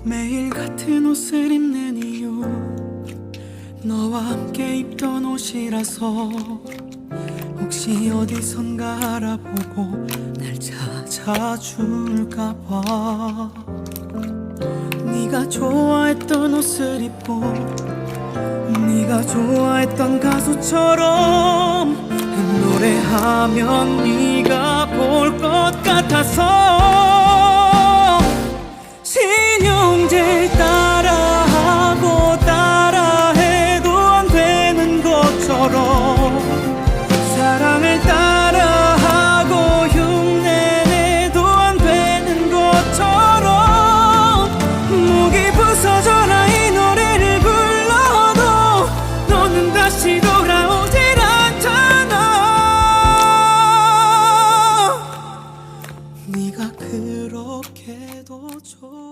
매일 같은 옷을 입는 이유 너와 함께 입던 옷이라서 혹시 어디선가 알아보고 날 찾아줄까봐 네가 좋아했던 옷을 입고 네가 좋아했던 가수처럼 노래하면 네가 볼 것 같아서 신용제일 따라하고 따라해도 안 되는 것처럼 사랑을 따라하고 흉내내도 안 되는 것처럼 목이 부서져라 이 노래를 불러도 너는 다시 돌아오질 않잖아. 네가 그렇게도 좋아